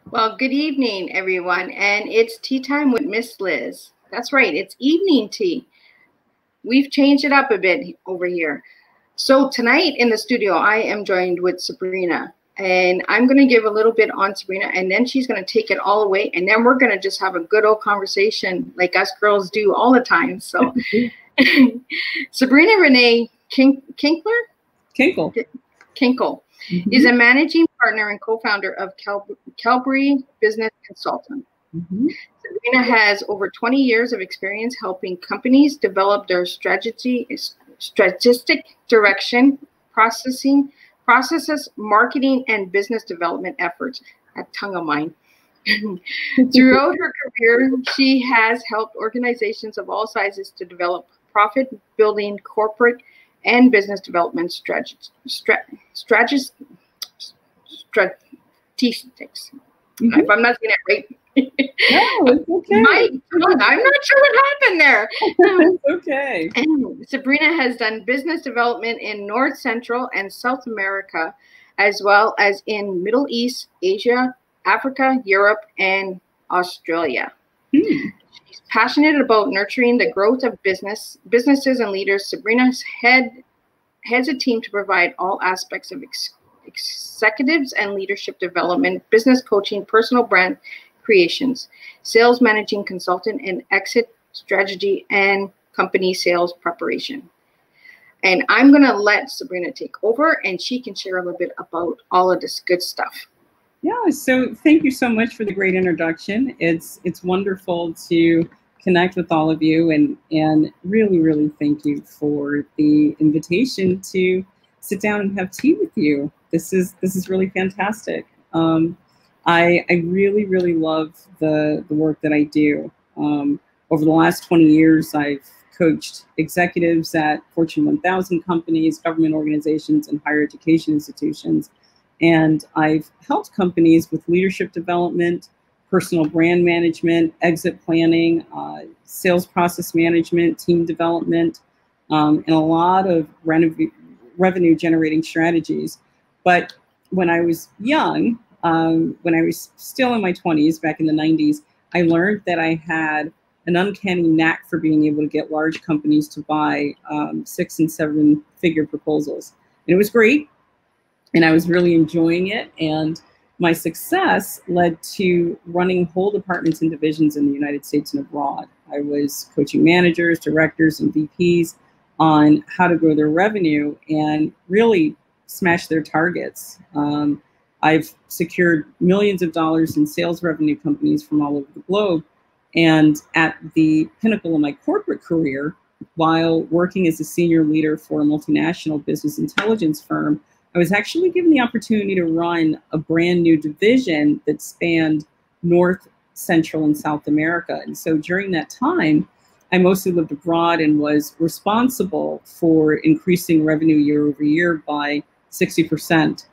Well, good evening, everyone. And it's tea time with Miss Liz. That's right, it's evening tea. We've changed it up a bit over here. So tonight in the studio, I am joined with Sabrina. And I'm going to give a little bit on Sabrina, and then she's going to take it all away. And then we're going to just have a good old conversation like us girls do all the time. So Sabrina Renee Kinckle is a managing partner and co-founder of Kelbree Business Consulting. Sabrina has over 20 years of experience helping companies develop their strategistic direction, processes, marketing, and business development efforts. That tongue of mine. Throughout her career, she has helped organizations of all sizes to develop profit-building corporate and business development statistics. If I'm not saying it right. No, it's okay. I'm not sure what happened there. It's okay. Sabrina has done business development in North, Central, and South America, as well as in Middle East, Asia, Africa, Europe, and Australia. She's passionate about nurturing the growth of businesses and leaders. Sabrina heads a team to provide all aspects of executives and leadership development, business coaching, personal brand creations, sales managing consultant, and exit strategy and company sales preparation. And I'm going to let Sabrina take over, and she can share a little bit about all of this good stuff. Yeah, so thank you so much for the great introduction. It's wonderful to connect with all of you, and really thank you for the invitation to sit down and have tea with you. This is really fantastic. I really love the work that I do. Over the last 20 years, I've coached executives at Fortune 1000 companies, government organizations, and higher education institutions. And I've helped companies with leadership development, personal brand management, exit planning, sales process management, team development, and a lot of revenue generating strategies. But when I was young, when I was still in my 20s, back in the 90s, I learned that I had an uncanny knack for being able to get large companies to buy 6- and 7-figure proposals. And it was great, and I was really enjoying it. And my success led to running whole departments and divisions in the United States and abroad. I was coaching managers, directors, and VPs on how to grow their revenue and really smash their targets. I've secured millions of dollars in sales revenue companies from all over the globe. And at the pinnacle of my corporate career, while working as a senior leader for a multinational business intelligence firm, I was actually given the opportunity to run a brand new division that spanned North, Central, and South America. And so during that time, I mostly lived abroad and was responsible for increasing revenue year over year by 60%.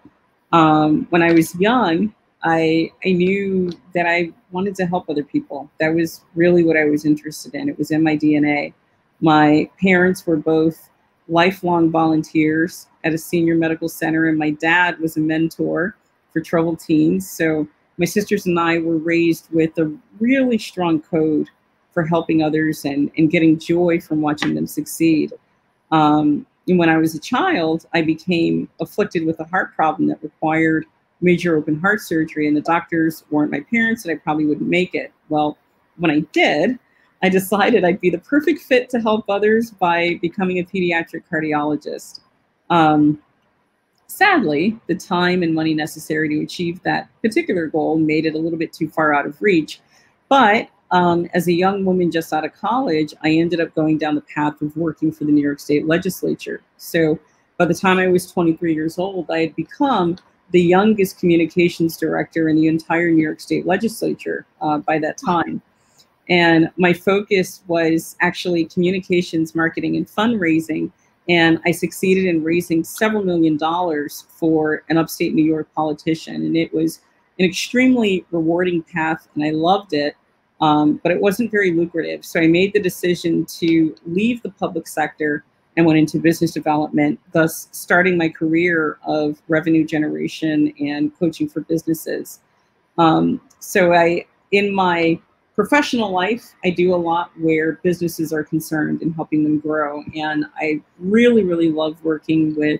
When I was young, I knew that I wanted to help other people. That was really what I was interested in. It was in my DNA. My parents were both lifelong volunteers at a senior medical center, and my dad was a mentor for troubled teens. So my sisters and I were raised with a really strong code for helping others and getting joy from watching them succeed. And when I was a child, I became afflicted with a heart problem that required major open heart surgery, and the doctors warned my parents that I probably wouldn't make it. Well, when I did, I decided I'd be the perfect fit to help others by becoming a pediatric cardiologist. Sadly, the time and money necessary to achieve that particular goal made it a little bit too far out of reach. But as a young woman just out of college, I ended up going down the path of working for the New York State Legislature. So by the time I was 23 years old, I had become the youngest communications director in the entire New York State Legislature by that time. And my focus was actually communications, marketing, and fundraising. And I succeeded in raising several $1 million for an upstate New York politician. And it was an extremely rewarding path, and I loved it. But it wasn't very lucrative. So I made the decision to leave the public sector and went into business development, thus starting my career of revenue generation and coaching for businesses. So in my professional life, I do a lot where businesses are concerned and helping them grow. And I really, really love working with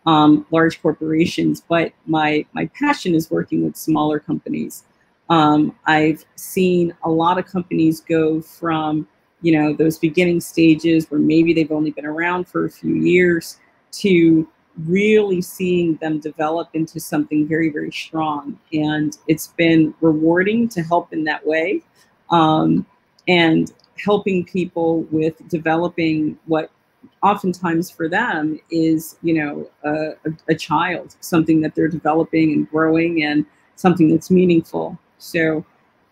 large corporations, but my passion is working with smaller companies. I've seen a lot of companies go from, those beginning stages where maybe they've only been around for a few years to really seeing them develop into something very, very strong. And it's been rewarding to help in that way, and helping people with developing what oftentimes for them is, a child, something that they're developing and growing and something that's meaningful. So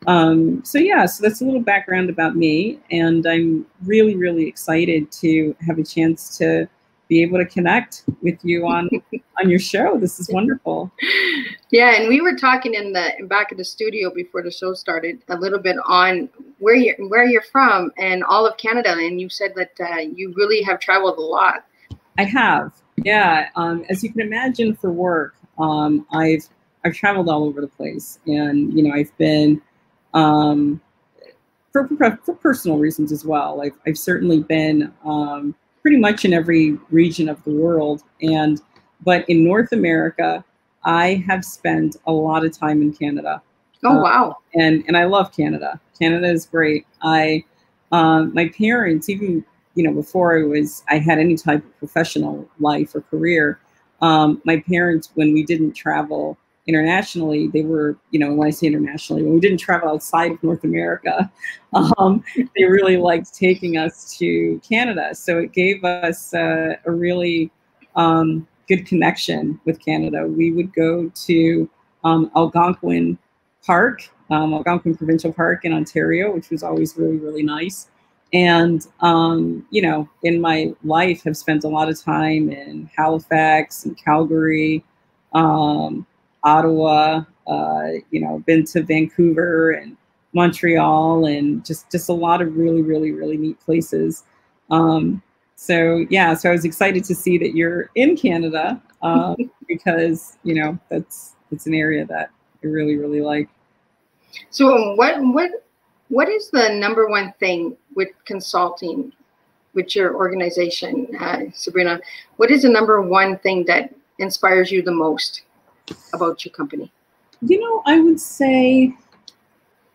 that's a little background about me, and I'm really, really excited to have a chance to be able to connect with you on your show. This is wonderful. Yeah, and we were talking in back of the studio before the show started a little bit on where you're from and all of Canada, and you said that you really have traveled a lot. I have, yeah. As you can imagine, for work, I've traveled all over the place, and I've been for personal reasons as well. I've certainly been pretty much in every region of the world, but in North America, I have spent a lot of time in Canada. Oh, wow. And I love Canada. Canada is great. My parents, even, before I had any type of professional life or career, my parents, when we didn't travel internationally, they were, when I say internationally, when we didn't travel outside of North America, they really liked taking us to Canada. So it gave us a really good connection with Canada. We would go to Algonquin Park, Algonquin Provincial Park in Ontario, which was always really, really nice. And, in my life, have spent a lot of time in Halifax and Calgary, Ottawa, been to Vancouver and Montreal, and just a lot of really, really, really neat places. So I was excited to see that you're in Canada, because, it's an area that I really, really like. So what is the number one thing with consulting with your organization, Sabrina? What is the number one thing that inspires you the most about your company? I would say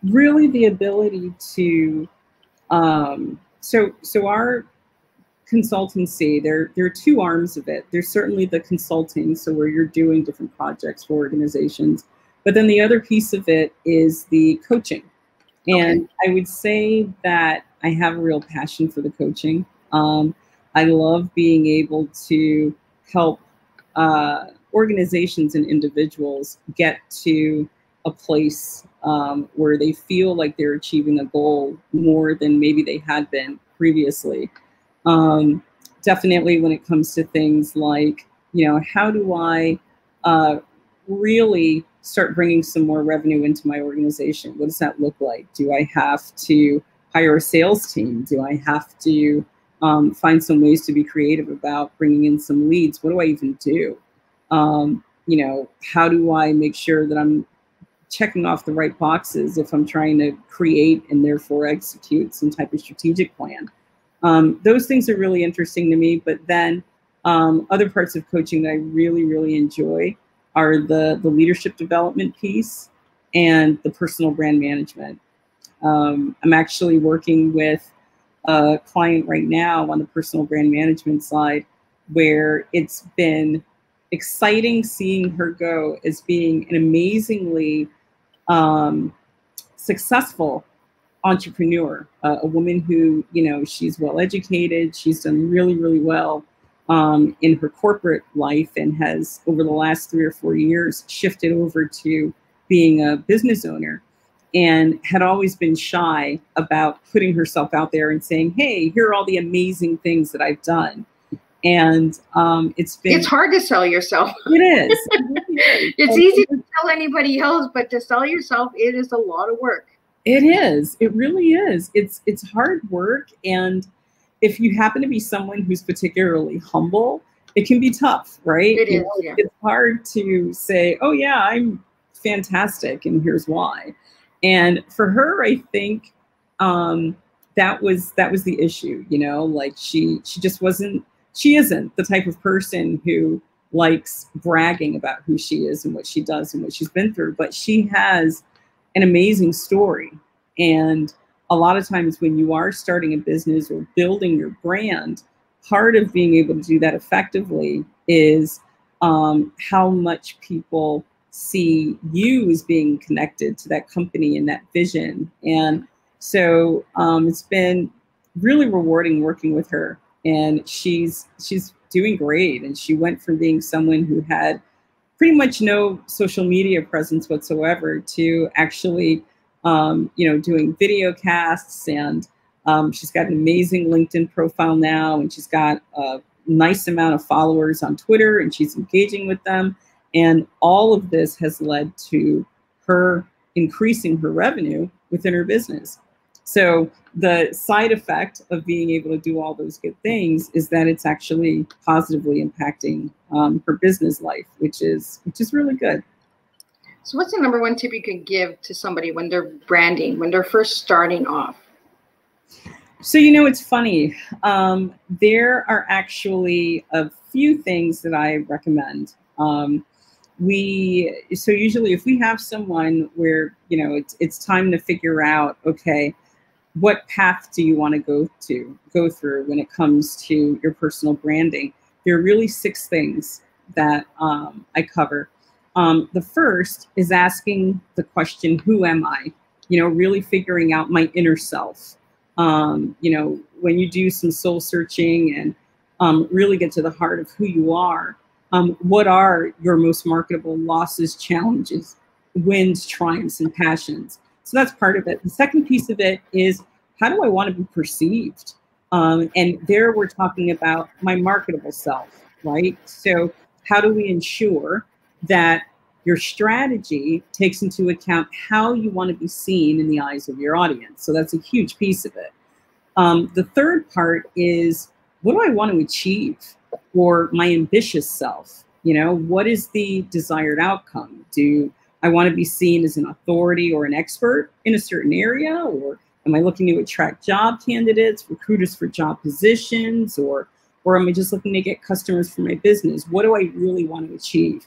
really the ability to, so our consultancy, there are two arms of it. There's certainly the consulting, so where you're doing different projects for organizations, but then the other piece of it is the coaching. And I would say that I have a real passion for the coaching. I love being able to help organizations and individuals get to a place where they feel like they're achieving a goal more than maybe they had been previously. Definitely when it comes to things like, how do I really start bringing some more revenue into my organization? What does that look like? Do I have to hire a sales team? Do I have to find some ways to be creative about bringing in some leads? What do I even do? How do I make sure that I'm checking off the right boxes if I'm trying to create and therefore execute some type of strategic plan? Those things are really interesting to me. But then other parts of coaching that I really, really enjoy are the leadership development piece and the personal brand management. I'm actually working with a client right now on the personal brand management side, where it's been exciting seeing her go as being an amazingly successful entrepreneur, a woman who, she's well educated, she's done really, really well in her corporate life, and has over the last 3 or 4 years shifted over to being a business owner, and had always been shy about putting herself out there and saying, hey, here are all the amazing things that I've done. And it's hard to sell yourself. It is. It really is. It's easy to tell anybody else, but to sell yourself, it is a lot of work. It is. It really is. It's hard work. And if you happen to be someone who's particularly humble, it can be tough, right? It is. Yeah. It's hard to say, oh yeah, I'm fantastic, and here's why. And for her, I think that was the issue, you know, like she just wasn't, she isn't the type of person who likes bragging about who she is and what she does and what she's been through, but she has an amazing story. And a lot of times when you are starting a business or building your brand, part of being able to do that effectively is how much people see you as being connected to that company and that vision. And so it's been really rewarding working with her, and she's doing great. And she went from being someone who had pretty much no social media presence whatsoever to actually, doing video casts. And she's got an amazing LinkedIn profile now, and she's got a nice amount of followers on Twitter, and she's engaging with them. And all of this has led to her increasing her revenue within her business. So the side effect of being able to do all those good things is that it's actually positively impacting her business life, which is really good. So what's the number one tip you could give to somebody when they're branding, when they're first starting off? So, you know, it's funny. There are actually a few things that I recommend. So usually if we have someone where, you know, it's time to figure out, okay, what path do you want to go through when it comes to your personal branding? There are really 6 things that I cover. The first is asking the question, who am I? You know, really figuring out my inner self. You know, when you do some soul searching and really get to the heart of who you are, what are your most marketable losses, challenges, wins, triumphs, and passions? So that's part of it. The second piece of it is, how do I want to be perceived? And there we're talking about my marketable self, right? So how do we ensure that your strategy takes into account how you want to be seen in the eyes of your audience? So that's a huge piece of it. The third part is, what do I want to achieve? Or my ambitious self, you know, what is the desired outcome? Do I want to be seen as an authority or an expert in a certain area? Or am I looking to attract job candidates, recruiters for job positions? Or am I just looking to get customers for my business? What do I really want to achieve?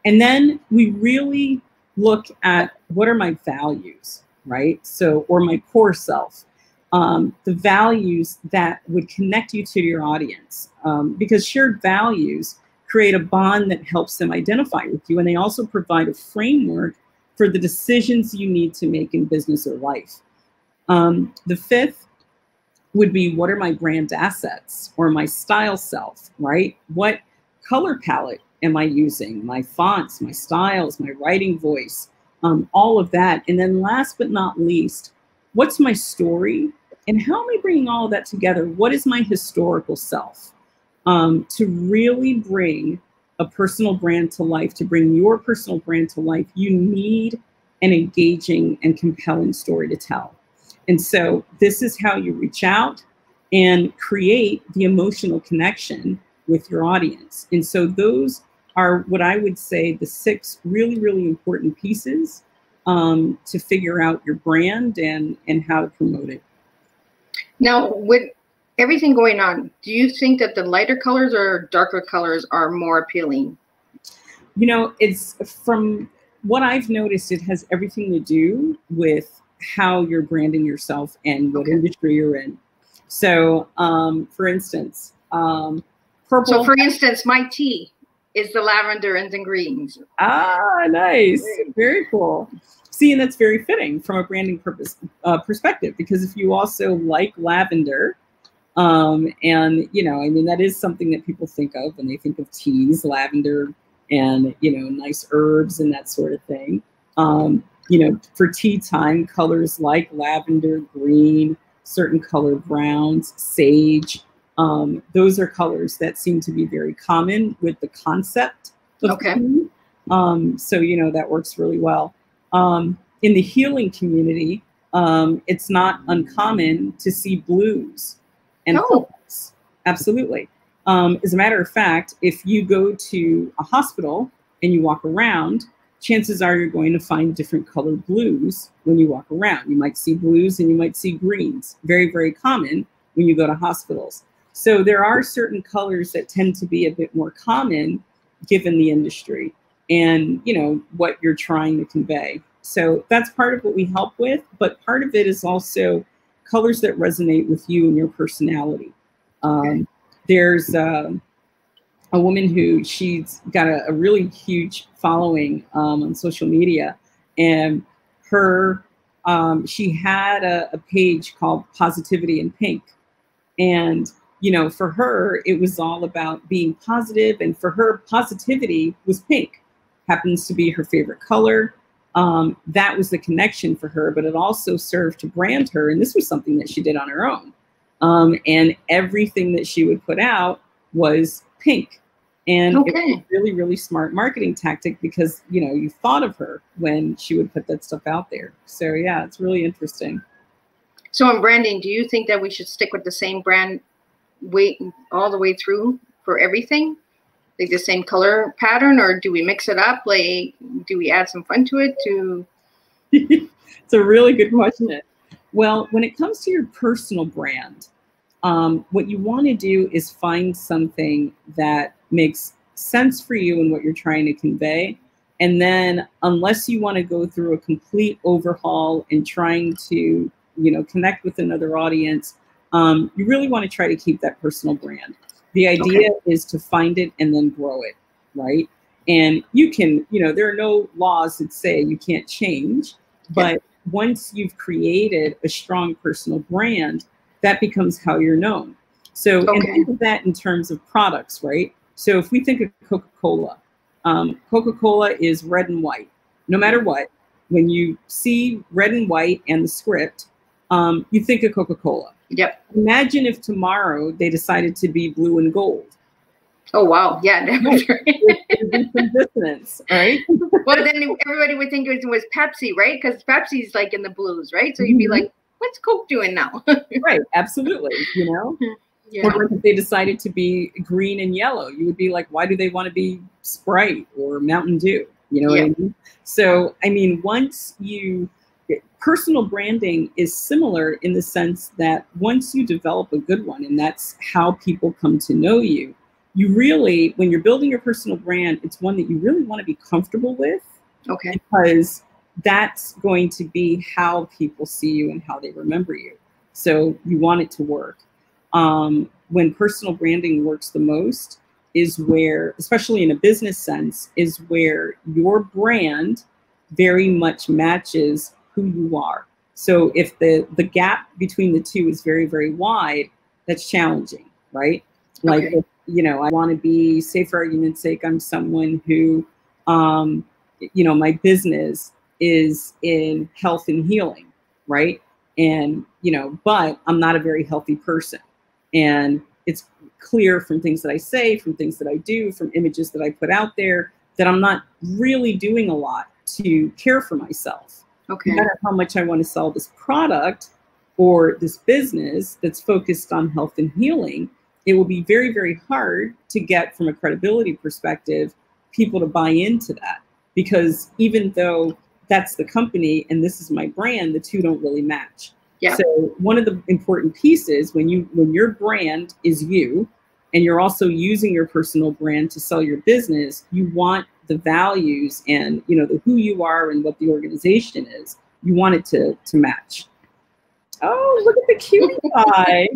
And then we really look at, what are my values, right? So, or my core self. The values that would connect you to your audience, because shared values create a bond that helps them identify with you, and they also provide a framework for the decisions you need to make in business or life. The fifth would be, what are my brand assets or my style self, right? What color palette am I using? My fonts, my styles, my writing voice, all of that. And then last but not least, what's my story? And how am I bringing all of that together? What is my historical self? To really bring a personal brand to life, to bring your personal brand to life, you need an engaging and compelling story to tell. And so this is how you reach out and create the emotional connection with your audience. And so those are what I would say the 6 really, really important pieces to figure out your brand and how to promote it. Now, with everything going on, do you think that the lighter colors or darker colors are more appealing? You know, it's, from what I've noticed, it has everything to do with how you're branding yourself and what industry you're in. So, for instance, purple. So, for instance, my tea is the lavender and the greens. Ah, nice. Very cool. See, and that's very fitting from a branding perspective, because if you also like lavender, and, you know, I mean, that is something that people think of when they think of teas, lavender, and, you know, nice herbs and that sort of thing. You know, for tea time, colors like lavender, green, certain color browns, sage, those are colors that seem to be very common with the concept of tea. So, you know, that works really well. In the healing community, it's not uncommon to see blues and purples. Absolutely. As a matter of fact, if you go to a hospital and you walk around, chances are you're going to find different colored blues when you walk around. You might see blues and you might see greens. Very, very common when you go to hospitals. So there are certain colors that tend to be a bit more common given the industry and, you know, what you're trying to convey. So that's part of what we help with, but part of it is also colors that resonate with you and your personality. There's a woman who she's got a really huge following on social media, and her she had a page called Positivity in Pink, and you know, for her it was all about being positive, and for her positivity was pink, happens to be her favorite color. That was the connection for her, but it also served to brand her, and this was something that she did on her own. And everything that she would put out was pink. And it was a really, really smart marketing tactic because, you know, you thought of her when she would put that stuff out there. So yeah, it's really interesting. So in branding, do you think that we should stick with the same brand all the way through for everything? Like the same color pattern, or do we mix it up? Like, do we add some fun to it? It's a really good question. Well, when it comes to your personal brand, what you want to do is find something that makes sense for you and what you're trying to convey. And then unless you want to go through a complete overhaul and trying to, you know, connect with another audience, you really want to try to keep that personal brand. The idea is to find it and then grow it, right? And you can, you know, there are no laws that say you can't change, but once you've created a strong personal brand, that becomes how you're known. So and think of that in terms of products, right? So if we think of Coca-Cola, Coca-Cola is red and white. No matter what, when you see red and white and the script, you think of Coca-Cola. Yep. Imagine if tomorrow they decided to be blue and gold. Oh, wow. Yeah, that was right. There'd be some dissonance, right? Well, then everybody would think it was Pepsi, right? Because Pepsi's like in the blues, right? So you'd be like, what's Coke doing now? Right, absolutely, you know? Yeah. Or if they decided to be green and yellow, you would be like, why do they want to be Sprite or Mountain Dew? You know what I mean? So, I mean, once you... Personal branding is similar in the sense that once you develop a good one, and that's how people come to know you, you really, when you're building your personal brand, it's one that you really want to be comfortable with. Okay. Because that's going to be how people see you and how they remember you. So you want it to work. When personal branding works the most is where, especially in a business sense, is where your brand very much matches who you are. So if the gap between the two is very, very wide, that's challenging, right? Like, if, you know, I want to be, say for argument's sake, I'm someone who, you know, my business is in health and healing, right? And, you know, but I'm not a very healthy person. And it's clear from things that I say, from things that I do, from images that I put out there, that I'm not really doing a lot to care for myself. No matter how much I want to sell this product or this business that's focused on health and healing, it will be very, very hard to get, from a credibility perspective, people to buy into that. Because even though that's the company and this is my brand, the two don't really match. Yeah. So one of the important pieces when your brand is you, and you're also using your personal brand to sell your business, you want the values and, you know, the who you are and what the organization is. You want it to match. Oh, look at the cutie pie.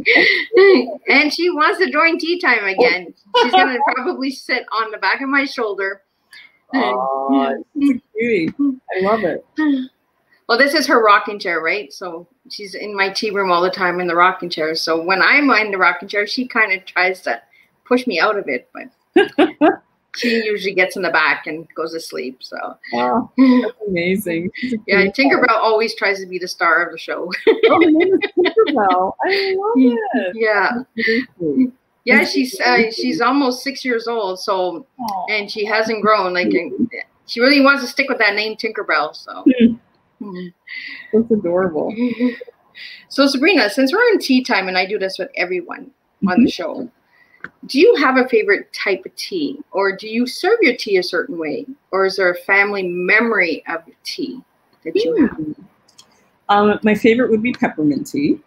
And she wants to join Teatime again. She's going to probably sit on the back of my shoulder. Oh, it's a cutie. I love it. Well, this is her rocking chair, right? So she's in my tea room all the time in the rocking chair. So when I'm in the rocking chair, she kind of tries to push me out of it, but she usually gets in the back and goes to sleep. So, wow, that's amazing. Yeah, Tinkerbell always tries to be the star of the show. Oh, her name is Tinkerbell. I love it. Yeah. Yeah, she's almost 6 years old. So, and she hasn't grown. Like, she really wants to stick with that name, Tinkerbell. So, that's adorable. So, Sabrina, since we're on Teatime, and I do this with everyone on the show, Do you have a favorite type of tea, or do you serve your tea a certain way, or is there a family memory of tea that you have? My favorite would be peppermint tea.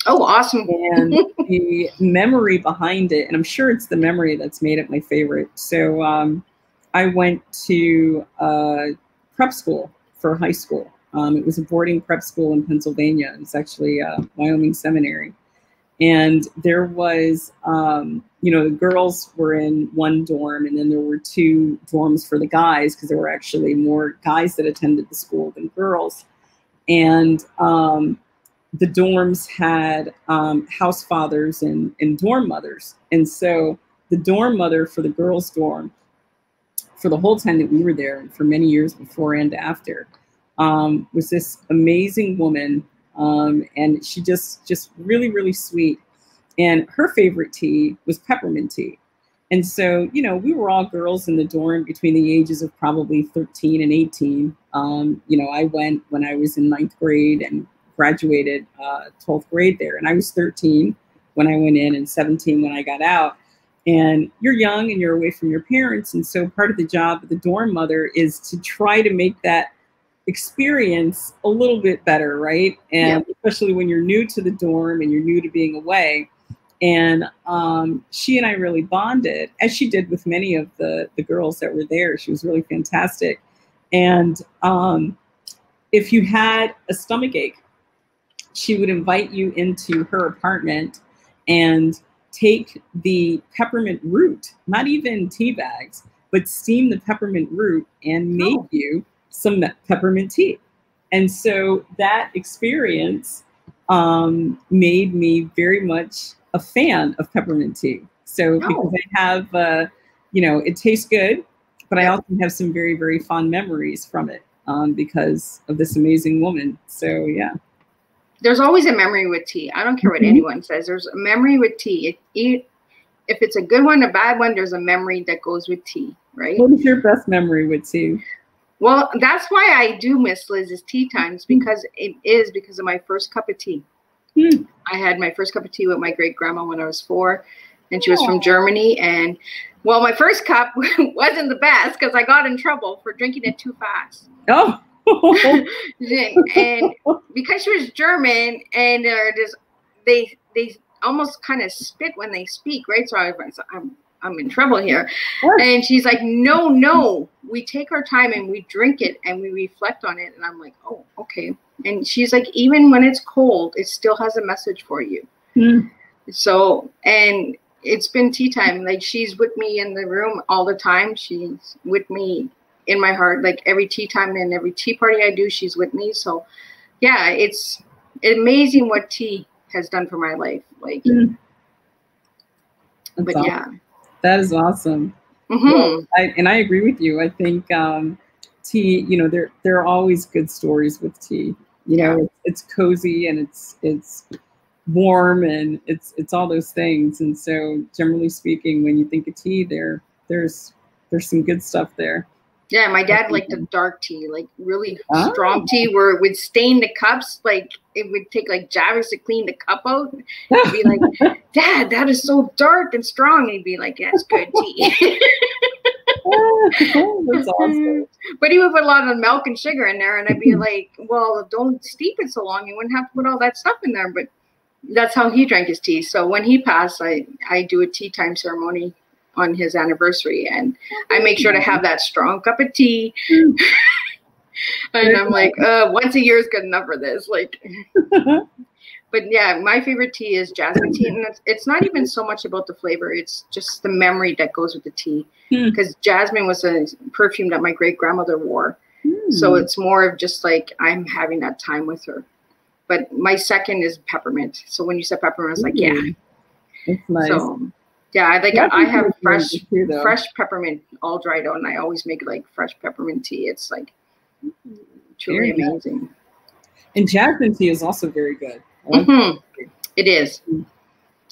Oh, awesome. And the memory behind it, and I'm sure it's the memory that's made it my favorite. So I went to prep school for high school. It was a boarding prep school in Pennsylvania. It was actually Wyoming Seminary. And there was, the girls were in one dorm, and then there were 2 dorms for the guys, because there were actually more guys that attended the school than girls. And the dorms had house fathers and dorm mothers. And so the dorm mother for the girls' dorm, for the whole time that we were there, and for many years before and after, was this amazing woman. And she just really, really sweet. And her favorite tea was peppermint tea. And so, we were all girls in the dorm between the ages of probably 13 and 18. I went when I was in 9th grade and graduated 12th grade there. And I was 13 when I went in and 17 when I got out. And you're young and you're away from your parents. And so part of the job of the dorm mother is to try to make that experience a little bit better, right? And especially when you're new to the dorm and you're new to being away. And she and I really bonded, as she did with many of the girls that were there. She was really fantastic. And if you had a stomach ache, she would invite you into her apartment and take the peppermint root, not even tea bags, but steam the peppermint root and make you some peppermint tea. And so that experience made me very much a fan of peppermint tea. So because I have, it tastes good, but I also have some very, very fond memories from it because of this amazing woman. So, yeah. There's always a memory with tea. I don't care what anyone says. There's a memory with tea. If it's a good one, a bad one, there's a memory that goes with tea, right? What is your best memory with tea? Well, that's why I do miss Liz's tea times, because it is because of my first cup of tea. I had my first cup of tea with my great grandma when I was 4, and she was from Germany. And well, my first cup wasn't the best because I got in trouble for drinking it too fast. Oh. And because she was German, and they almost kind of spit when they speak, right? So I'm in trouble here. And she's like, no, we take our time and we drink it and we reflect on it. And I'm like, oh, okay. And she's like, even when it's cold, it still has a message for you. So, and it's been tea time. Like, she's with me in the room all the time. She's with me in my heart, like every tea time and every tea party I do, she's with me. So yeah, it's amazing what tea has done for my life. Like, but awesome. Yeah. That is awesome. Well, I agree with you. I think tea, there are always good stories with tea. It's cozy and it's warm and it's all those things. And so generally speaking, when you think of tea, there's some good stuff there. Yeah, my dad liked the dark tea, like really strong tea where it would stain the cups. Like, it would take like Javis to clean the cup out. He'd be like, Dad, that is so dark and strong. He'd be like, yeah, it's good tea. That's awesome. But he would put a lot of milk and sugar in there. And I'd be like, well, don't steep it so long. You wouldn't have to put all that stuff in there. But that's how he drank his tea. So when he passed, I do a tea time ceremony on his anniversary, and I make sure to have that strong cup of tea. And I'm like, once a year is good enough for this. Like, but yeah, my favorite tea is jasmine tea, and it's not even so much about the flavor; it's just the memory that goes with the tea. Because jasmine was a perfume that my great grandmother wore, so it's more of just like I'm having that time with her. But my second is peppermint. So when you said peppermint, I was like, yeah, it's nice. So, yeah, I have fresh peppermint all dried out, and I always make like fresh peppermint tea. It's like truly amazing. And jasmine tea is also very good. It is.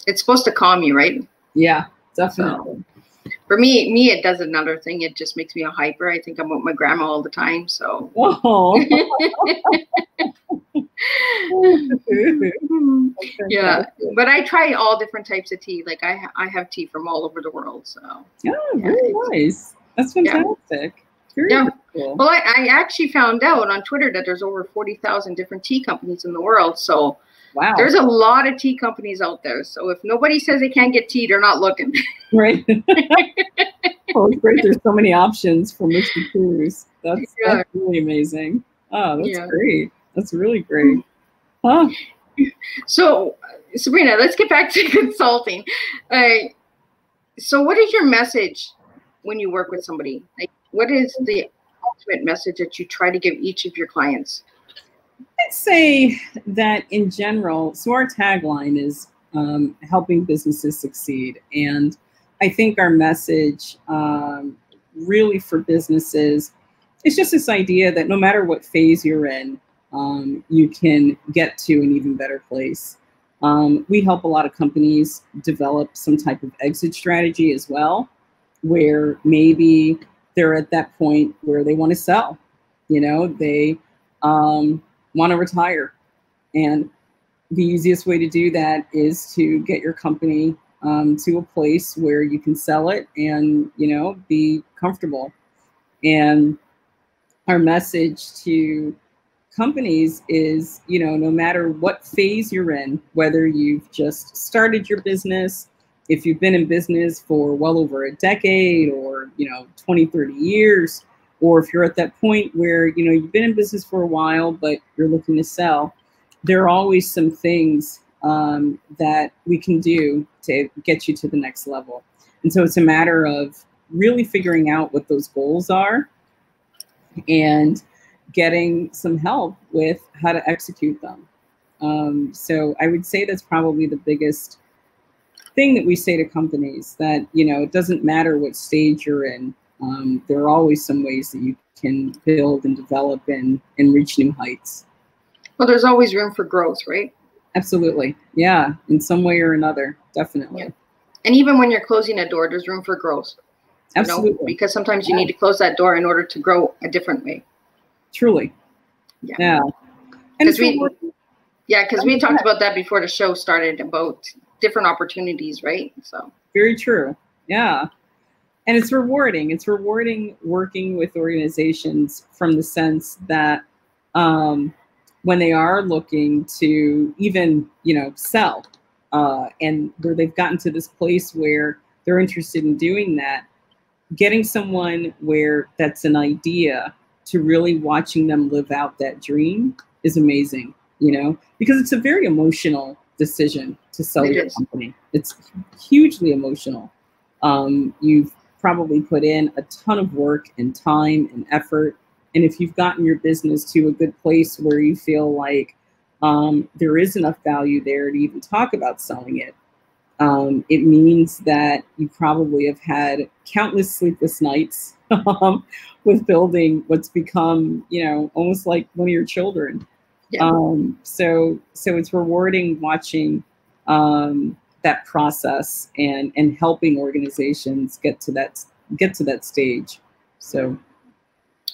It's supposed to calm you, right? Yeah, definitely. So, for me, it does another thing. It just makes me a hyper. I think I'm with my grandma all the time. So. Yeah, but I try all different types of tea. Like I have tea from all over the world. So yeah, very nice. That's fantastic. Very cool. Well, I actually found out on Twitter that there's over 40,000 different tea companies in the world. So wow, there's a lot of tea companies out there. So if nobody says they can't get tea, they're not looking. Right. Well, it's great. There's so many options from which to choose. That's really amazing. Oh, that's great. That's really great. Huh. So, Sabrina, let's get back to consulting. So what is your message when you work with somebody? Like, what is the ultimate message that you try to give each of your clients? I'd say that in general, so our tagline is helping businesses succeed. And I think our message really for businesses is just this idea that no matter what phase you're in, you can get to an even better place. We help a lot of companies develop some type of exit strategy as well, where maybe they're at that point where they want to sell, they want to retire. And the easiest way to do that is to get your company to a place where you can sell it and, be comfortable. And our message to companies is, no matter what phase you're in, whether you've just started your business, if you've been in business for well over a decade or, 20, 30 years, or if you're at that point where, you've been in business for a while, but you're looking to sell, there are always some things that we can do to get you to the next level. And so it's a matter of really figuring out what those goals are and getting some help with how to execute them. So I would say that's probably the biggest thing that we say to companies, that, it doesn't matter what stage you're in. There are always some ways that you can build and develop and reach new heights. Well, there's always room for growth, right? Absolutely. Yeah. In some way or another. Definitely. Yeah. And even when you're closing a door, there's room for growth. Absolutely. Because sometimes you need to close that door in order to grow a different way. Truly. Yeah. Because we talked about that before the show started, about different opportunities, right? So very true. Yeah. And it's rewarding. It's rewarding working with organizations from the sense that when they are looking to even, sell, and where they've gotten to this place where they're interested in doing that, getting someone where that's an idea to really watching them live out that dream is amazing, because it's a very emotional decision to sell your company. It's hugely emotional. You've probably put in a ton of work and time and effort. And if you've gotten your business to a good place where you feel like there is enough value there to even talk about selling it, it means that you probably have had countless sleepless nights with building what's become, almost like one of your children. Yeah. So it's rewarding watching that process and helping organizations get to that stage. So.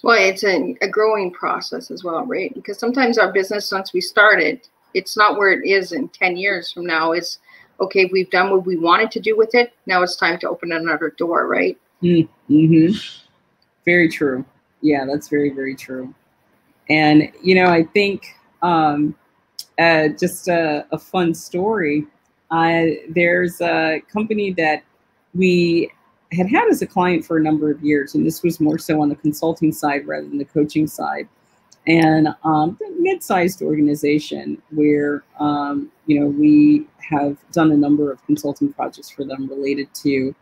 Well, it's a growing process as well, right? Because sometimes our business, once we started, it's not where it is in 10 years from now. It's, okay, we've done what we wanted to do with it. Now it's time to open another door, right? Mm-hmm. Very true. Yeah, that's very, very true. And, I think just a fun story. There's a company that we had as a client for a number of years, and this was more so on the consulting side rather than the coaching side. And a mid-sized organization where, we have done a number of consulting projects for them related to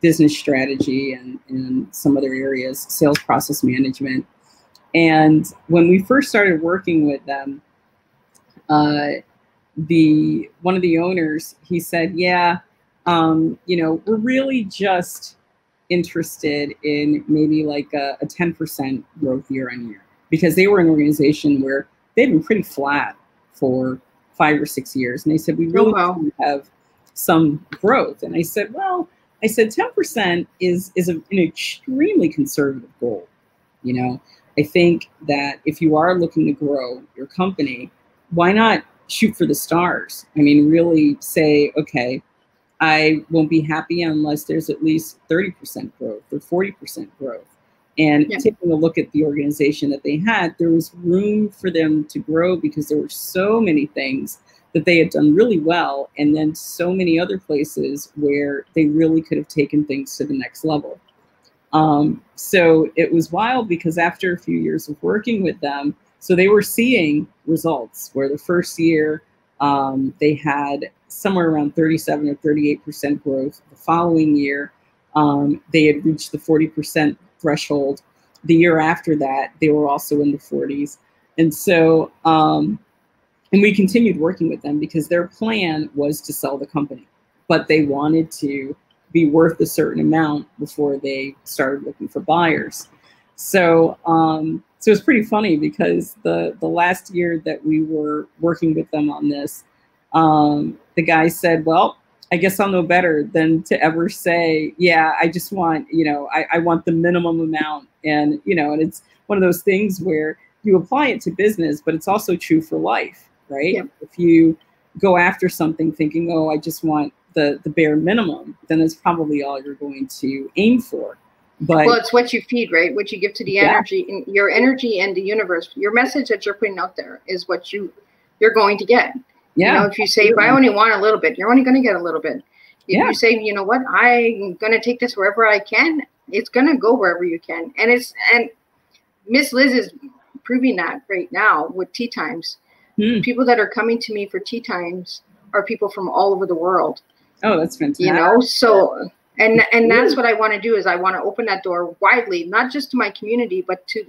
business strategy and some other areas, sales process management. And when we first started working with them, one of the owners, he said, we're really just interested in maybe like a 10% growth year on year, because they were an organization where they've been pretty flat for 5 or 6 years. And they said, we really have some growth. And I said, 10% is an extremely conservative goal. I think that if you are looking to grow your company, why not shoot for the stars? I mean, really say, okay, I won't be happy unless there's at least 30% growth or 40% growth. And taking a look at the organization that they had, there was room for them to grow because there were so many things that they had done really well, and then so many other places where they really could have taken things to the next level. So it was wild because after a few years of working with them, so they were seeing results where the first year they had somewhere around 37 or 38% growth. The following year, they had reached the 40% threshold. The year after that, they were also in the 40s. And so, and we continued working with them because their plan was to sell the company, but they wanted to be worth a certain amount before they started looking for buyers. So, so it's pretty funny because the last year that we were working with them on this, the guy said, well, I guess I'll know better than to ever say, yeah, I just want, you know, I want the minimum amount. And, you know, and it's one of those things where you apply it to business, but it's also true for life, right? Yeah. If you go after something thinking, oh, I just want the bare minimum, then it's probably all you're going to aim for. But well, it's what you feed, right? What you give to the energy, and your energy and the universe, your message that you're putting out there is what you're going to get. Yeah. You know, if you say, if I only want a little bit, you're only going to get a little bit. If you say, you know what, I'm going to take this wherever I can, it's going to go wherever you can. And Miss Liz is proving that right now with Tea Times. People that are coming to me for Tea Times are people from all over the world. Oh, that's fantastic. You know, so, and that's what I want to do is I want to open that door widely, not just to my community, but to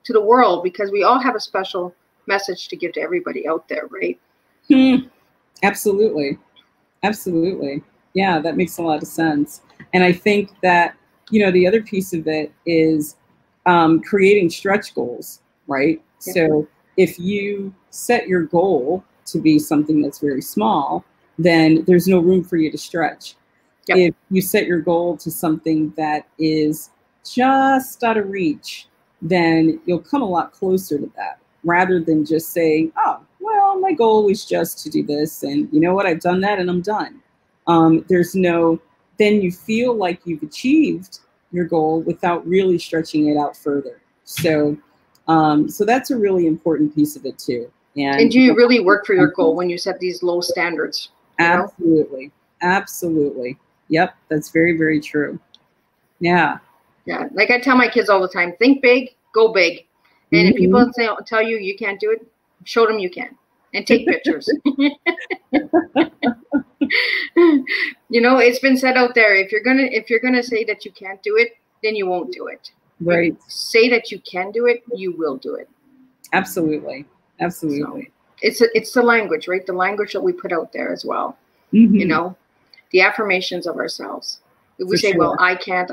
the world, because we all have a special message to give to everybody out there, right? Absolutely. Absolutely. Yeah, that makes a lot of sense. And I think that, you know, the other piece of it is creating stretch goals, right? Yeah. So if you set your goal to be something that's very small, then there's no room for you to stretch. Yep. If you set your goal to something that is just out of reach, then you'll come a lot closer to that, rather than just saying, oh, well, my goal was just to do this, and you know what, I've done that and I'm done. Then you feel like you've achieved your goal without really stretching it out further. So that's a really important piece of it too. And do you really work for your goal when you set these low standards? Absolutely. Know? Absolutely. Yep. That's very, very true. Yeah. Yeah. Like I tell my kids all the time, think big, go big. And if people tell you you can't do it, show them you can, and take pictures. You know, it's been said out there, if you're gonna say that you can't do it, then you won't do it. Right. Say that you can do it, you will do it. Absolutely. Absolutely. So it's the language, right? The language that we put out there as well. You know, the affirmations of ourselves. If we say, well, I can't,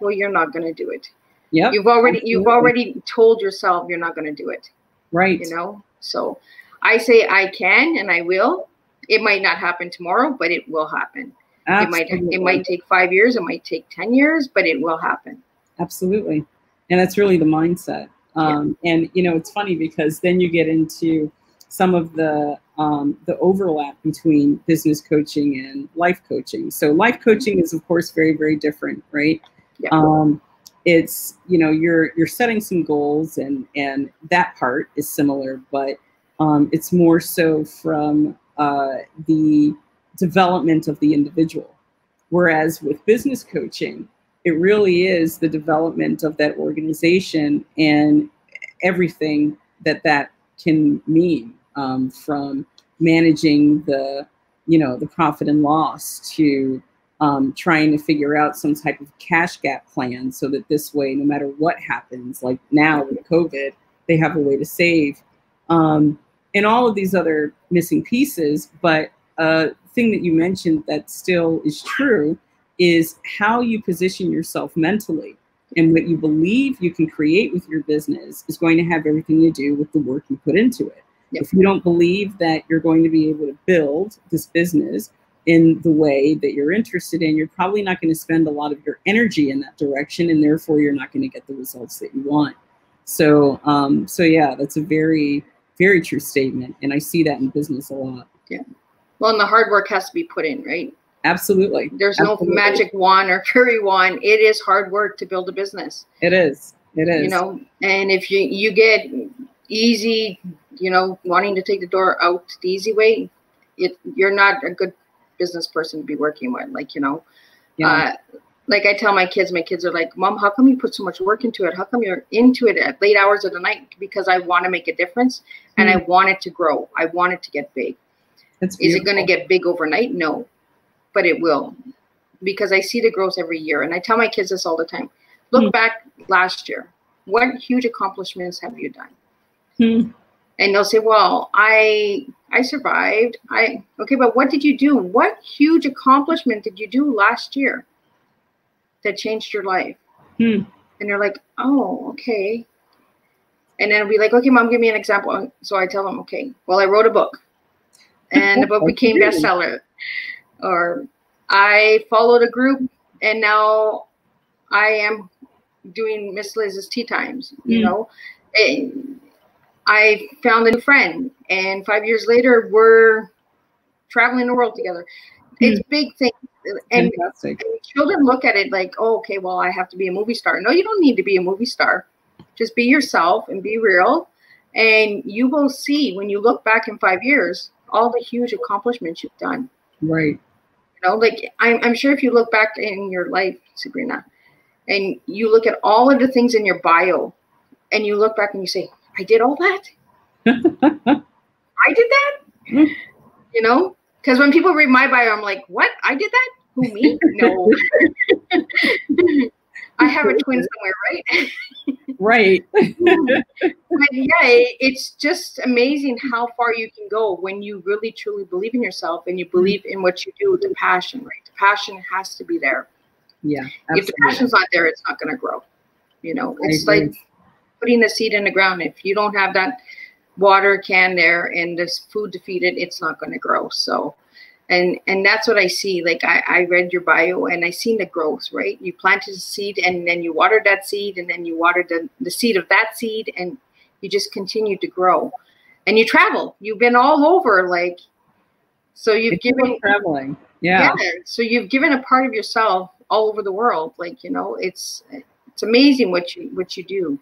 well, you're not going to do it. Yeah. You've already told yourself you're not going to do it. Right. You know, so I say I can and I will. It might not happen tomorrow, but it will happen. Absolutely. It might take 5 years, it might take 10 years, but it will happen. Absolutely. And that's really the mindset. And, you know, it's funny because then you get into some of the overlap between business coaching and life coaching. So life coaching is, of course, very, very different, right? Yeah. It's, you know, you're setting some goals and that part is similar, but it's more so from the development of the individual. Whereas with business coaching, it really is the development of that organization and everything that can mean, from managing the profit and loss to trying to figure out some type of cash gap plan so that this way, no matter what happens, like now with COVID, they have a way to save, and all of these other missing pieces. But a thing that you mentioned that still is true is how you position yourself mentally, and what you believe you can create with your business is going to have everything to do with the work you put into it. Yep. If you don't believe that you're going to be able to build this business in the way that you're interested in, you're probably not going to spend a lot of your energy in that direction, and therefore you're not going to get the results that you want. So, so yeah, that's a very, very true statement. And I see that in business a lot. Yeah. Well, and the hard work has to be put in, right? Absolutely. There's Absolutely. no magic wand or fairy wand. It is hard work to build a business. It is. It is. You know, and if you get easy, you know, wanting to take the door out the easy way, you're not a good business person to be working with. Like, you know, like I tell my kids are like, Mom, how come you put so much work into it? How come you're into it at late hours of the night? Because I want to make a difference and I want it to grow. I want it to get big. Is it going to get big overnight? No, but it will, because I see the growth every year. And I tell my kids this all the time. Look back last year. What huge accomplishments have you done? And they'll say, well, I survived. Okay, but what did you do? What huge accomplishment did you do last year that changed your life? And they're like, oh, okay. And then I'll be like, okay, Mom, give me an example. So I tell them, okay, well, I wrote a book and the book became bestseller. Or I followed a group and now I am doing Miss Liz's Tea Times, you know. And I found a new friend and 5 years later we're traveling the world together. It's big things. And children look at it like, oh, okay, well, I have to be a movie star. No, you don't need to be a movie star. Just be yourself and be real. And you will see when you look back in 5 years, all the huge accomplishments you've done. Right. You know, like I'm sure if you look back in your life, Sabrina, and you look at all of the things in your bio and you look back and you say, I did all that? I did that? You know, because when people read my bio, I'm like, what? I did that? Who, me? No. I have a twin somewhere, right? Right. But yeah, it's just amazing how far you can go when you really, truly believe in yourself and you believe in what you do with the passion, right? The passion has to be there. Yeah. Absolutely. If the passion's not there, it's not going to grow. You know, it's like putting a seed in the ground. If you don't have that water can there and there's food to feed it, it's not going to grow. So, and that's what I see. Like I read your bio and I seen the growth, right? You planted a seed and then you watered that seed and then you watered the seed of that seed and you just continue to grow. And you travel. You've been all over, like, so you've given traveling. Yeah. So you've given a part of yourself all over the world. Like, you know, it's amazing what you do,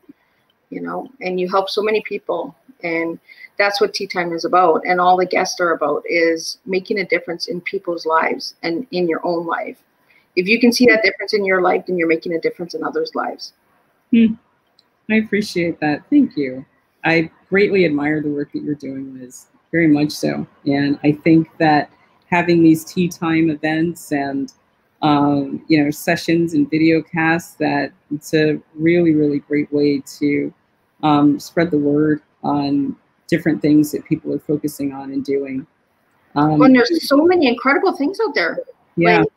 you know, and you help so many people. And that's what Tea Time is about. And all the guests are about is making a difference in people's lives and in your own life. If you can see that difference in your life, then you're making a difference in others' lives. I appreciate that. Thank you. I greatly admire the work that you're doing, Liz, very much so. And I think that having these Tea Time events and you know, sessions and video casts, that it's a really, really great way to spread the word on different things that people are focusing on and doing. And there's so many incredible things out there. Yeah. Like,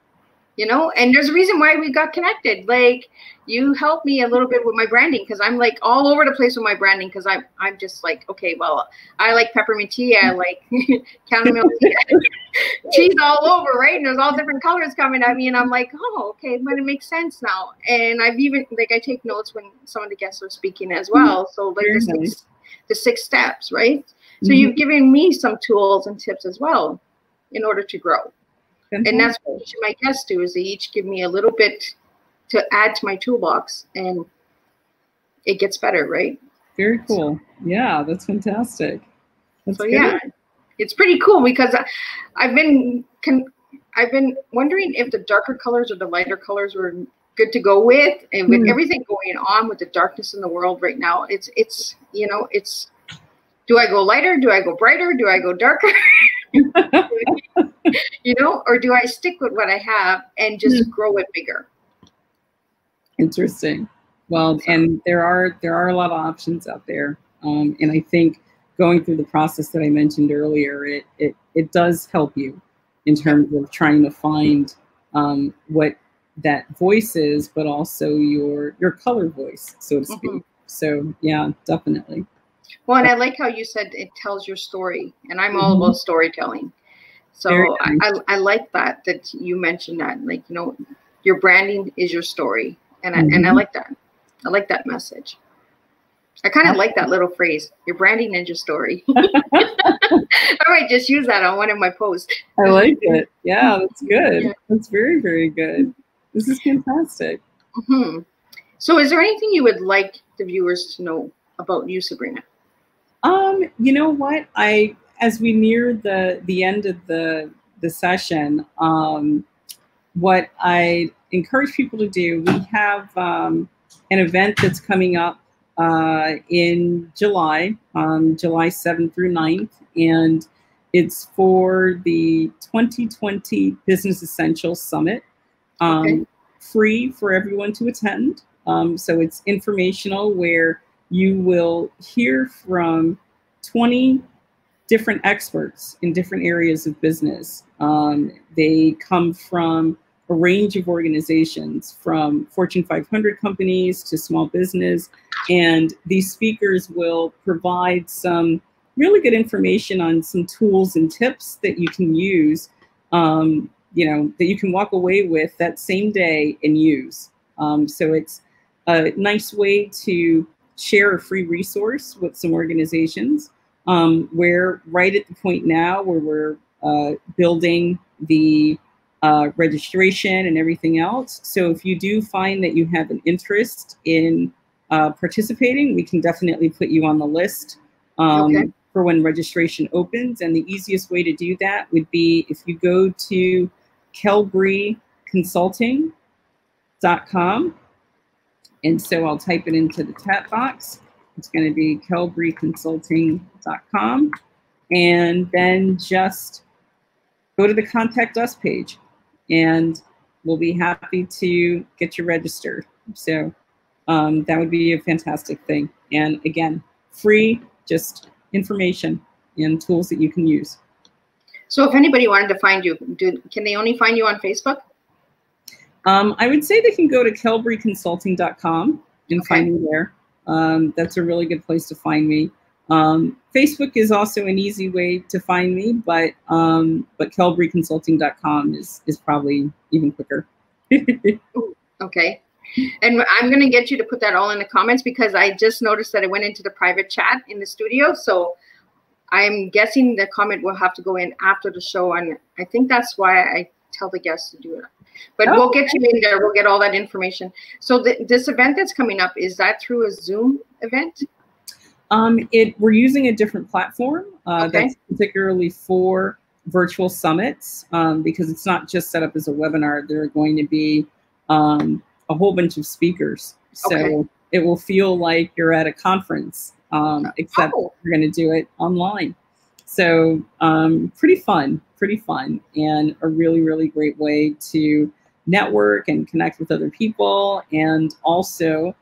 you know, and there's a reason why we got connected. Like, you helped me a little bit with my branding because I'm like all over the place with my branding because I'm just like, okay, well, I like peppermint tea, I like chamomile tea, cheese all over, right? And there's all different colors coming at me, and I'm like, oh, okay, but it makes sense now. And I've even I take notes when some of the guests are speaking as well. So like the 6 steps, right? So you've given me some tools and tips as well in order to grow. And that's what each of my guests do, is they each give me a little bit to add to my toolbox, and it gets better, right? Very cool. Yeah, that's fantastic. That's so good. Yeah, it's pretty cool because I've been wondering if the darker colors or the lighter colors were good to go with, and with everything going on with the darkness in the world right now, it's you know, it's, do I go lighter? Do I go brighter? Do I go darker? You know, or do I stick with what I have and just grow it bigger? Interesting. Well, and there are a lot of options out there, and I think going through the process that I mentioned earlier, it does help you in terms of trying to find what that voice is, but also your color voice, so to speak. So yeah, definitely. Well, and I like how you said it tells your story, and I'm all about storytelling. So nice. I like that you mentioned that, like, you know, your branding is your story, and I like that. I like that message. I kind of like that little phrase, your branding ninja story. I might just use that on one of my posts. I like it. Yeah, that's good. Yeah. That's very, very good. This is fantastic. Mm-hmm. So is there anything you would like the viewers to know about you, Sabrina? You know what? As we near the end of the session, what I encourage people to do, we have an event that's coming up in July, July 7th through 9th, and it's for the 2020 Business Essentials Summit. Okay. Free for everyone to attend. So it's informational, where you will hear from 20 different experts in different areas of business. They come from a range of organizations, from Fortune 500 companies to small business. And these speakers will provide some really good information on some tools and tips that you can use, you know, that you can walk away with that same day and use. So it's a nice way to share a free resource with some organizations. We're right at the point now where we're building the registration and everything else. So if you do find that you have an interest in participating, we can definitely put you on the list for when registration opens. And the easiest way to do that would be if you go to Kelbree Consulting.com. And so I'll type it into the chat box. It's going to be KelbreeConsulting.com. And then just go to the Contact Us page, and we'll be happy to get you registered. So that would be a fantastic thing. And again, free, just information and tools that you can use. So if anybody wanted to find you, can they only find you on Facebook? I would say they can go to KelbreeConsulting.com and find me there. That's a really good place to find me. Facebook is also an easy way to find me, but KelbreeConsulting.com is probably even quicker. Okay. And I'm going to get you to put that all in the comments, because I just noticed that it went into the private chat in the studio. So I'm guessing the comment will have to go in after the show. And I think that's why I tell the guests to do it. But we'll get you in there. We'll get all that information. So this event that's coming up, is that through a Zoom event? We're using a different platform that's particularly for virtual summits, because it's not just set up as a webinar. There are going to be a whole bunch of speakers. So it will feel like you're at a conference, except we're going to do it online. So pretty fun, and a really, really great way to network and connect with other people, and also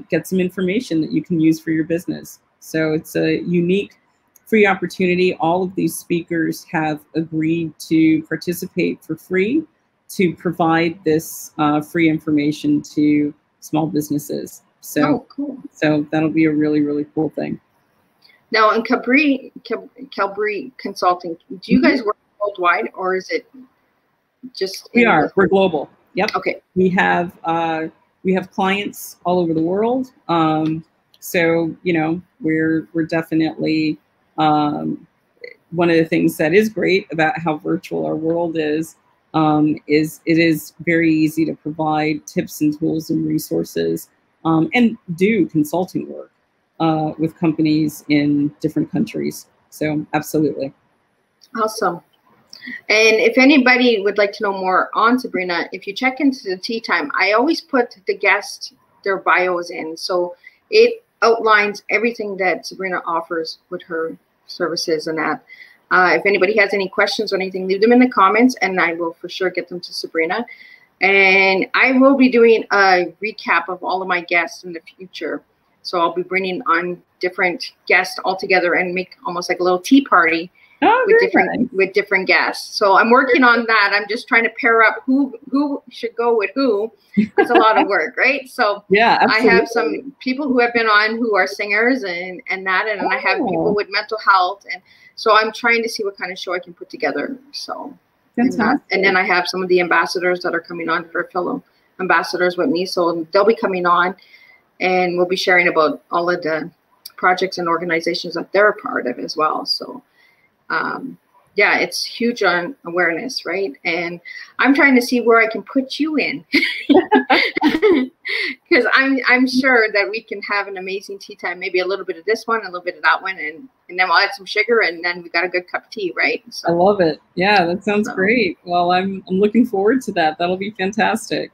get some information that you can use for your business. So it's a unique free opportunity. All of these speakers have agreed to participate for free to provide this free information to small businesses. So, so that'll be a really, really cool thing. Now, in Kelbree Consulting, do you guys work worldwide, or is it just? We're global. Yep. Okay. We have clients all over the world. So you know, we're definitely one of the things that is great about how virtual our world is it is very easy to provide tips and tools and resources, and do consulting work with companies in different countries. So absolutely. Awesome. And if anybody would like to know more on Sabrina, if you check into the Teatime, I always put the guests, their bios in. So it outlines everything that Sabrina offers with her services and that. If anybody has any questions or anything, leave them in the comments, and I will for sure get them to Sabrina. And I will be doing a recap of all of my guests in the future. So I'll be bringing on different guests all together and make almost like a little tea party with different guests. So I'm working on that. I'm just trying to pair up who should go with who. It's a lot of work, right? So yeah, absolutely. I have some people who have been on who are singers and I have people with mental health, and so I'm trying to see what kind of show I can put together. So and then I have some of the ambassadors that are coming on, that are fellow ambassadors with me, so they'll be coming on. and we'll be sharing about all of the projects and organizations that they're a part of as well. So yeah, it's huge on awareness, right? And I'm trying to see where I can put you in, because I'm sure that we can have an amazing tea time. Maybe a little bit of this one, a little bit of that one, and then we'll add some sugar, and then we got a good cup of tea, right? So, I love it. Yeah, that sounds great. Well, I'm looking forward to that. That'll be fantastic.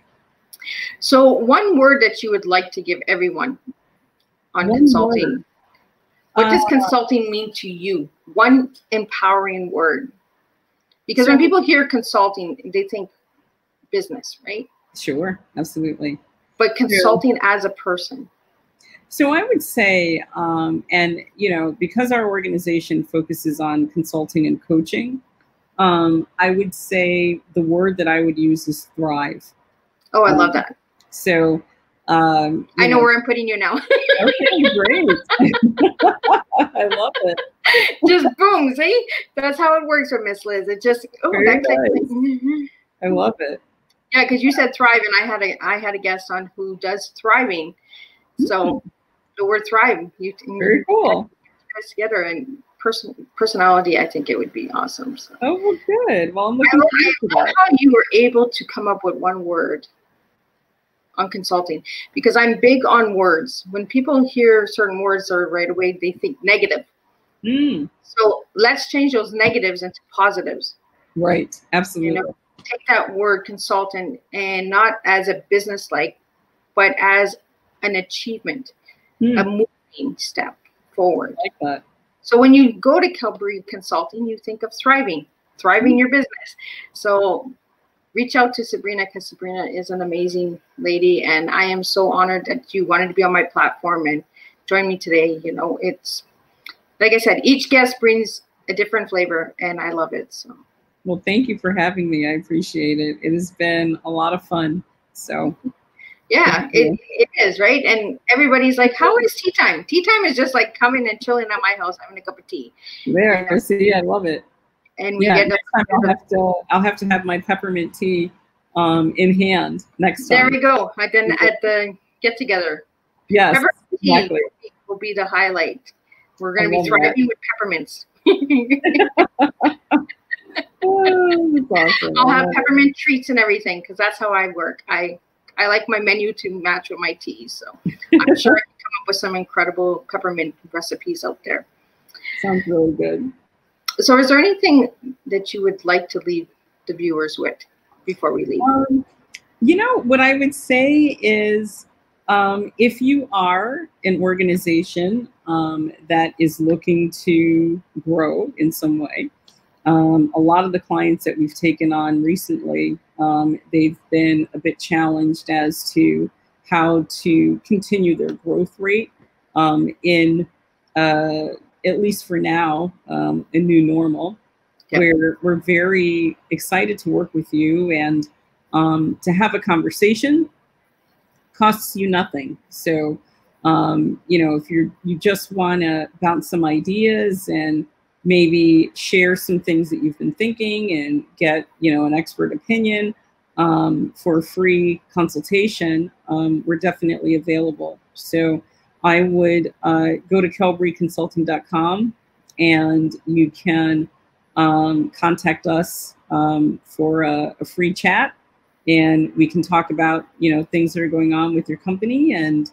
So, one word that you would like to give everyone on consulting. What does consulting mean to you? One empowering word. Because when people hear consulting, they think business, right? Sure, absolutely. But consulting as a person. So I would say, and because our organization focuses on consulting and coaching, I would say the word that I would use is thrive. Oh, I love that. So I know where I'm putting you now. Okay, great. I love it. Just boom, see? That's how it works with Miss Liz. It just nice. I love it. Yeah, because you said thrive, and I had a guest on who does thriving. So the word thrive, very cool. Guys together, and personality, I think it would be awesome. So. Oh, well, good. Well, I'm looking forward to that. How you were able to come up with one word on consulting, because I'm big on words. When people hear certain words, or right away they think negative. So let's change those negatives into positives. Right. Absolutely. Take that word consultant, and not as a business but as an achievement, a moving step forward. I like that. So when you go to Kelbree Consulting, you think of thriving your business. So reach out to Sabrina, because Sabrina is an amazing lady, and I am so honored that you wanted to be on my platform and join me today. It's like I said, each guest brings a different flavor, and I love it. So, well, thank you for having me. I appreciate it. It has been a lot of fun. So, yeah, it is, right? And everybody's like, "How is tea time?" Tea time is just like coming and chilling at my house, having a cup of tea. There, see, I love it. And we get next time I'll have to have my peppermint tea in hand next time. There we go. At the get together. Yes, exactly. Will be the highlight. We're going to be thriving with peppermints. Oh, that's awesome. I'll have peppermint treats and everything, because that's how I work. I like my menu to match with my teas, so I'm sure I can come up with some incredible peppermint recipes out there. Sounds really good. So is there anything that you would like to leave the viewers with before we leave? What I would say is, if you are an organization that is looking to grow in some way, a lot of the clients that we've taken on recently, they've been a bit challenged as to how to continue their growth rate in at least for now, a new normal. Yep. We're very excited to work with you, and to have a conversation costs you nothing. So, if you just want to bounce some ideas and maybe share some things that you've been thinking and get, an expert opinion for a free consultation, we're definitely available. So I would go to kelbreeconsulting.com, and you can contact us for a free chat, and we can talk about things that are going on with your company, and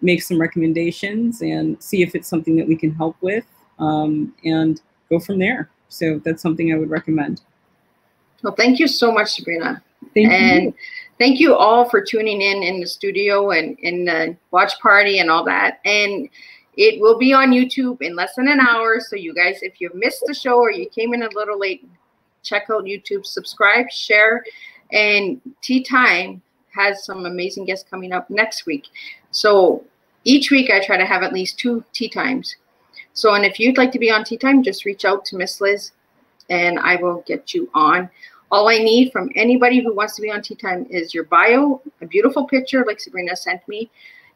make some recommendations and see if it's something that we can help with, and go from there. So that's something I would recommend. Well, thank you so much, Sabrina. Thank you. Thank you all for tuning in the studio and in the watch party and all that. And it will be on YouTube in less than an hour. So you guys, if you missed the show or you came in a little late, check out YouTube, subscribe, share. And Tea Time has some amazing guests coming up next week. So each week I try to have at least 2 tea times. So, and if you'd like to be on Tea Time, just reach out to Miss Liz and I will get you on. All I need from anybody who wants to be on Tea Time is your bio, a beautiful picture like Sabrina sent me,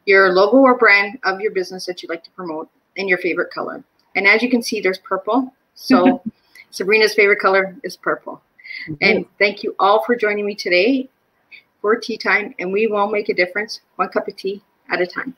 your logo or brand of your business that you'd like to promote, and your favorite color. And as you can see, there's purple. So Sabrina's favorite color is purple. And thank you all for joining me today for Tea Time. And we will make a difference, one cup of tea at a time.